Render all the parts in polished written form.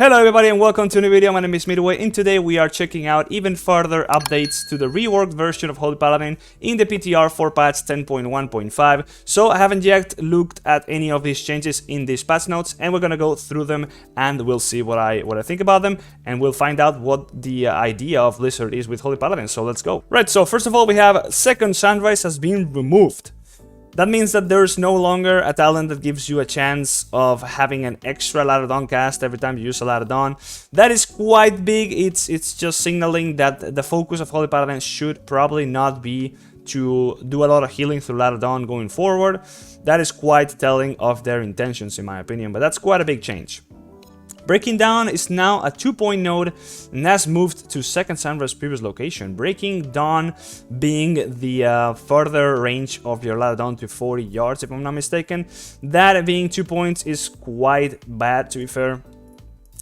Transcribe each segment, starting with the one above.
Hello everybody and welcome to a new video. My name is Midway and today we are checking out even further updates to the reworked version of Holy Paladin in the PTR for patch 10.1.5. So I haven't yet looked at any of these changes in these patch notes and we're gonna go through them and we'll see what I think about them and we'll find out what the idea of Blizzard is with Holy Paladin. So let's go. Right, so first of all we have Second Sunrise has been removed. That means that there's no longer a talent that gives you a chance of having an extra Ladder Dawn cast every time you use a Ladder Dawn. That is quite big. It's just signaling that the focus of Holy Paladin should probably not be to do a lot of healing through Ladder Dawn going forward. That is quite telling of their intentions in my opinion, but that's quite a big change. Breaking Dawn is now a 2-point node and has moved to Second Sunrise previous location. Breaking Dawn being the further range of your Ladder Dawn to 40 yards if I'm not mistaken. That being 2 points is quite bad to be fair.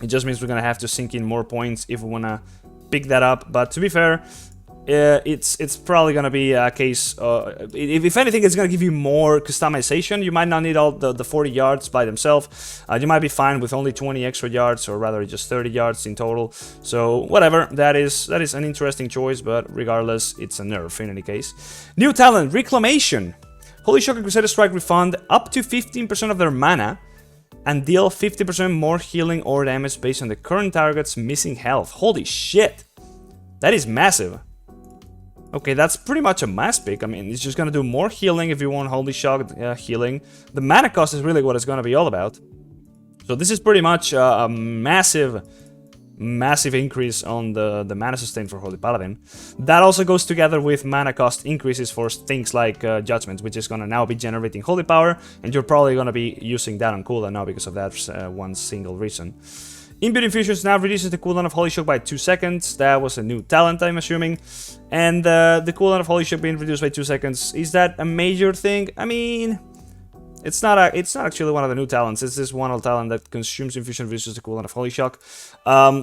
It just means we're gonna have to sink in more points if we wanna pick that up, but to be fair, it's probably gonna be a case, if anything, it's gonna give you more customization. You might not need all the 40 yards by themselves. You might be fine with only 20 extra yards, or rather just 30 yards in total. So whatever, that is an interesting choice, but regardless, it's a nerf in any case. New talent, Reclamation. Holy Shock and Crusader Strike refund up to 15% of their mana and deal 50% more healing or damage based on the current target's missing health. Holy shit, that is massive. Okay, that's pretty much a mass pick. I mean, it's just gonna do more healing if you want Holy Shock healing. The mana cost is really what it's gonna be all about. So this is pretty much a massive increase on the mana sustain for Holy Paladin. That also goes together with mana cost increases for things like Judgment, which is gonna now be generating Holy Power, and you're probably gonna be using that on cooldown now because of that one single reason. Imbued Infusions now reduces the cooldown of Holy Shock by 2 seconds. That was a new talent, I'm assuming. And the cooldown of Holy Shock being reduced by 2 seconds, is that a major thing? I mean, it's not actually one of the new talents. It's this one old talent that consumes Infusion reduces the cooldown of Holy Shock.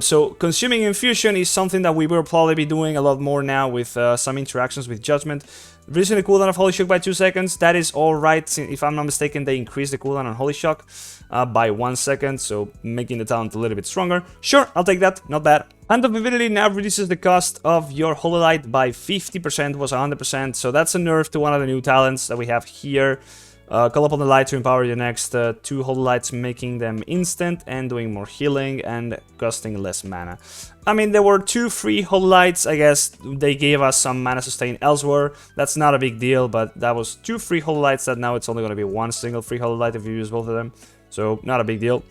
So consuming Infusion is something that we will probably be doing a lot more now with some interactions with Judgment. Reducing the cooldown of Holy Shock by 2 seconds, that is alright. If I'm not mistaken, they increased the cooldown on Holy Shock by 1 second, so making the talent a little bit stronger. Sure, I'll take that, not bad. Hand of Divinity now reduces the cost of your Holy Light by 50%, was 100%, so that's a nerf to one of the new talents that we have here. Call upon the light to empower your next 2 Holy Lights, making them instant and doing more healing and costing less mana. I mean, there were 2 free Holy Lights. I guess they gave us some mana sustain elsewhere. That's not a big deal, but that was 2 free Holy Lights that now it's only going to be 1 single free Holy Light if you use both of them. So, not a big deal.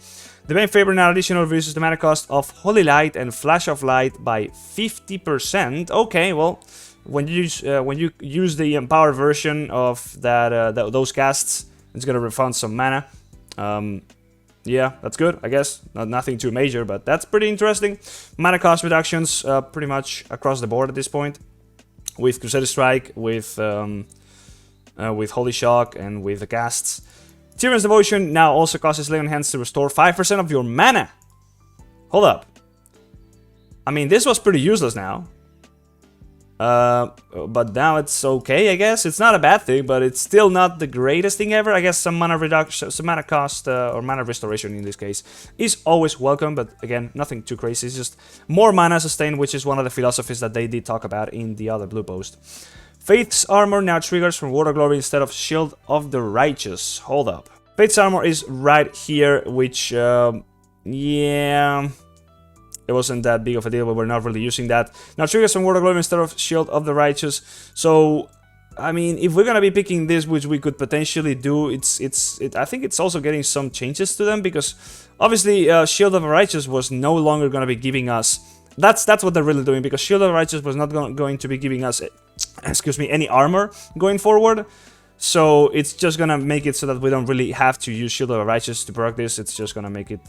The main favorite now additional reduces the mana cost of Holy Light and Flash of Light by 50%. Okay, well, when you use the empowered version of that those casts, it's gonna refund some mana. Yeah, that's good, I guess. Nothing too major, but that's pretty interesting. Mana cost reductions pretty much across the board at this point, with Crusader Strike, with Holy Shock, and with the casts. Tyrion's Devotion now also causes Legion Hands to restore 5% of your mana. Hold up. I mean, this was pretty useless now. But now it's okay, I guess. It's not a bad thing, but it's still not the greatest thing ever. I guess some mana reduction, some mana cost, or mana restoration in this case, is always welcome, but again, nothing too crazy. It's just more mana sustain, which is one of the philosophies that they did talk about in the other blue post. Faith's Armor now triggers from Word of Glory instead of Shield of the Righteous. Hold up. Faith's Armor is right here, which, yeah, it wasn't that big of a deal, but we're not really using that. Now triggers from Word of Glory instead of Shield of the Righteous. So, I mean, if we're gonna be picking this, which we could potentially do, I think it's also getting some changes to them, because obviously Shield of the Righteous was no longer gonna be giving us. That's what they're really doing, because Shield of the Righteous was not going to be giving us, excuse me, any armor going forward. So it's just gonna make it so that we don't really have to use Shield of the Righteous to proc this. It's just gonna make it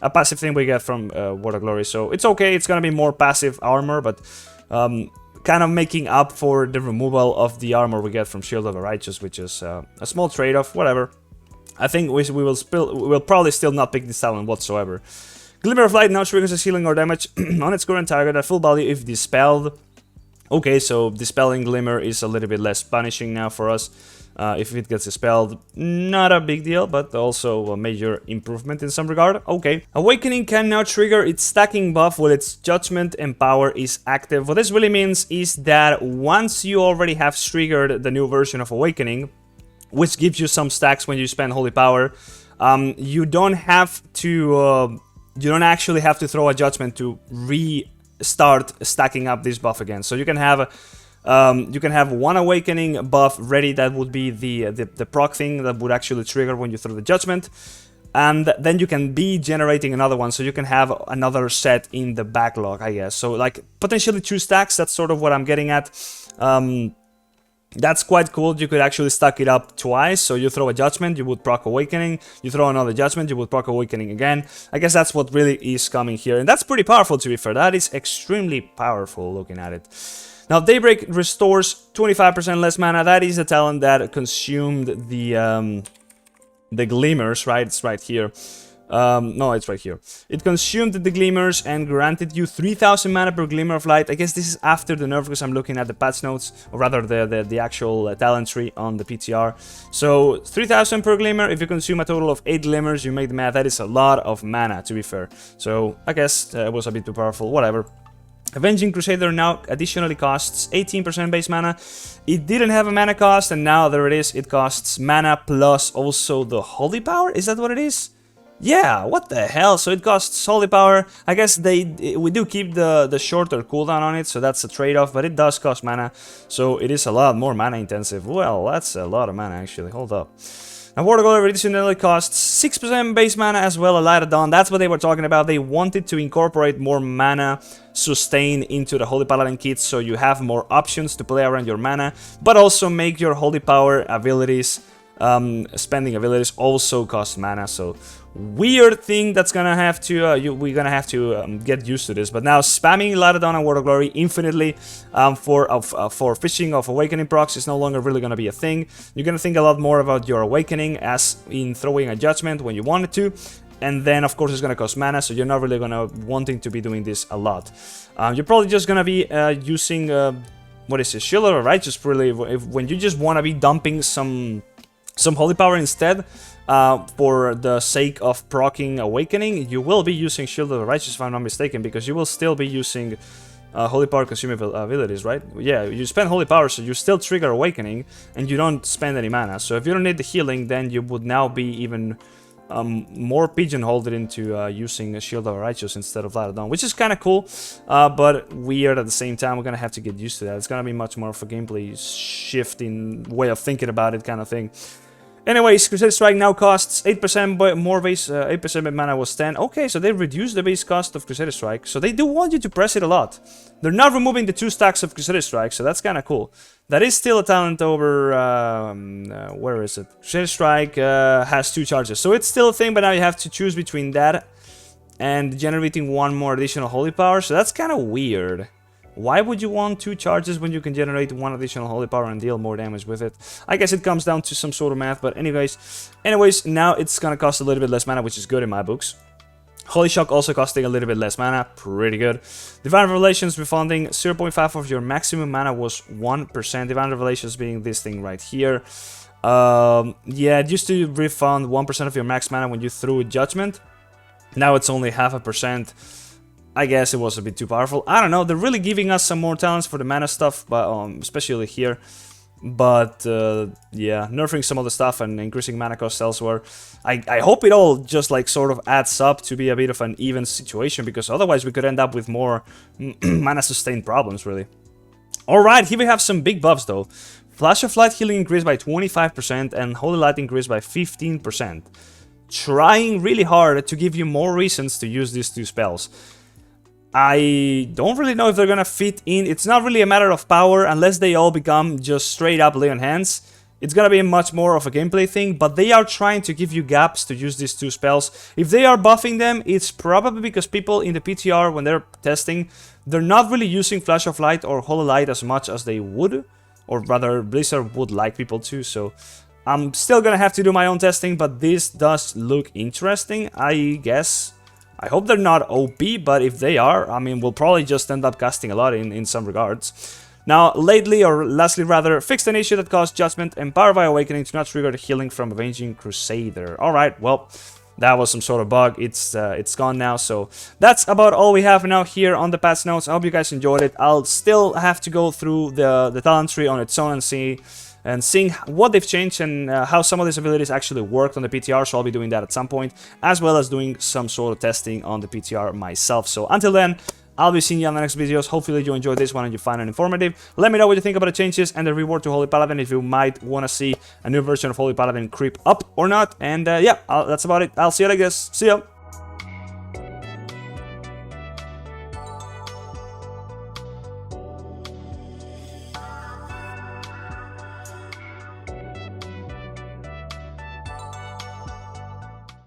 a passive thing we get from Word of Glory. So it's okay, it's gonna be more passive armor, but kind of making up for the removal of the armor we get from Shield of the Righteous, which is a small trade-off, whatever. I think we will probably still not pick this talent whatsoever. Glimmer of Light now triggers a healing or damage on its current target at full value if dispelled. Okay, so dispelling Glimmer is a little bit less punishing now for us. If it gets dispelled, not a big deal, but also a major improvement in some regard. Okay. Awakening can now trigger its stacking buff while its Judgment and Power is active. What this really means is that once you already have triggered the new version of Awakening, which gives you some stacks when you spend Holy Power, you don't have to... you don't actually have to throw a Judgment to restart stacking up this buff again. So you can have one Awakening buff ready. That would be the proc thing that would actually trigger when you throw the Judgment. And then you can be generating another one, so you can have another set in the backlog, I guess. So, like, potentially 2 stacks, that's sort of what I'm getting at. That's quite cool. You could actually stack it up twice. So you throw a Judgment, you would proc Awakening. You throw another Judgment, you would proc Awakening again. I guess that's what really is coming here. And that's pretty powerful, to be fair. That is extremely powerful looking at it. Now, Daybreak restores 25% less mana. That is a talent that consumed the Glimmers, right? It's right here. No, it's right here. It consumed the Glimmers and granted you 3000 mana per Glimmer of Light. I guess this is after the nerf because I'm looking at the patch notes, or rather the actual talent tree on the PTR. So 3000 per Glimmer. If you consume a total of 8 Glimmers, you make the math. That is a lot of mana, to be fair. So I guess it was a bit too powerful. Whatever. Avenging Crusader now additionally costs 18% base mana. It didn't have a mana cost, and now there it is. It costs mana plus also the Holy Power. Is that what it is? Yeah, what the hell? So it costs Holy Power. I guess we do keep the shorter cooldown on it, so that's a trade-off, but it does cost mana. So it is a lot more mana intensive. Well, that's a lot of mana actually. Hold up. Now, War Golem additionally costs 6% base mana as well, a Light of Dawn. That's what they were talking about. They wanted to incorporate more mana sustain into the Holy Paladin kit, so you have more options to play around your mana, but also make your Holy Power abilities, spending abilities, also cost mana. So weird thing that's gonna have to we're gonna have to get used to this. But now spamming Light of Dawn and Word of Glory infinitely for fishing of Awakening procs is no longer really gonna be a thing. You're gonna think a lot more about your Awakening as in throwing a Judgment when you wanted to. And then, of course, it's going to cost mana, so you're not really going to wanting to be doing this a lot. You're probably just going to be using, what is it, Shield of Righteous, really, when you just want to be dumping some Holy Power instead, for the sake of proccing Awakening, you will be using Shield of Righteous, if I'm not mistaken, because you will still be using Holy Power consuming abilities, right? Yeah, you spend Holy Power, so you still trigger Awakening, and you don't spend any mana. So if you don't need the healing, then you would now be even... more pigeonholed into using a Shield of Righteous instead of Light of Dawn, which is kind of cool, but weird at the same time. We're gonna have to get used to that. It's gonna be much more of a gameplay shift in way of thinking about it, kind of thing. Anyways, Crusader Strike now costs 8% more base, 8% mana was 10. Okay, so they reduced the base cost of Crusader Strike, so they do want you to press it a lot. They're not removing the 2 stacks of Crusader Strike, so that's kind of cool. That is still a talent over, where is it? Crusader Strike has 2 charges, so it's still a thing, but now you have to choose between that and generating 1 more additional Holy Power, so that's kind of weird. Why would you want 2 charges when you can generate 1 additional Holy Power and deal more damage with it? I guess it comes down to some sort of math, but anyways, now it's gonna cost a little bit less mana, which is good in my books. Holy Shock also costing a little bit less mana, pretty good. Divine Revelations refunding 0.5 of your maximum mana was 1%. Divine Revelations being this thing right here. Yeah, it used to refund 1% of your max mana when you threw a Judgment. Now it's only 0.5%. I guess it was a bit too powerful. I don't know, they're really giving us some more talents for the mana stuff, but especially here. But yeah, nerfing some other stuff and increasing mana costs elsewhere. I hope it all just like sort of adds up to be a bit of an even situation, because otherwise we could end up with more mana sustained problems, really. Alright, here we have some big buffs though. Flash of Light healing increased by 25% and Holy Light increased by 15%. Trying really hard to give you more reasons to use these 2 spells. I don't really know if they're gonna fit in. It's not really a matter of power unless they all become just straight up lay on hands. It's gonna be much more of a gameplay thing, but they are trying to give you gaps to use these 2 spells. If they are buffing them, it's probably because people in the PTR, when they're testing, they're not really using Flash of Light or Holy Light as much as they would, or rather Blizzard would like people to, so I'm still gonna have to do my own testing, but this does look interesting, I guess. I hope they're not OP, but if they are, I mean, we'll probably just end up casting a lot in some regards. Now, lately, or lastly rather, fixed an issue that caused Judgment and Power by Awakening to not trigger the healing from Avenging Crusader. Alright, well, that was some sort of bug. It's gone now, so that's about all we have now here on the patch notes. I hope you guys enjoyed it. I'll still have to go through the talent tree on its own and seeing what they've changed and how some of these abilities actually worked on the PTR, so I'll be doing that at some point, as well as doing some sort of testing on the PTR myself. So until then, I'll be seeing you on the next videos. Hopefully you enjoyed this one and you find it informative. Let me know what you think about the changes and the reward to Holy Paladin, if you might want to see a new version of Holy Paladin creep up or not. And yeah, that's about it. I'll see you like this. See ya!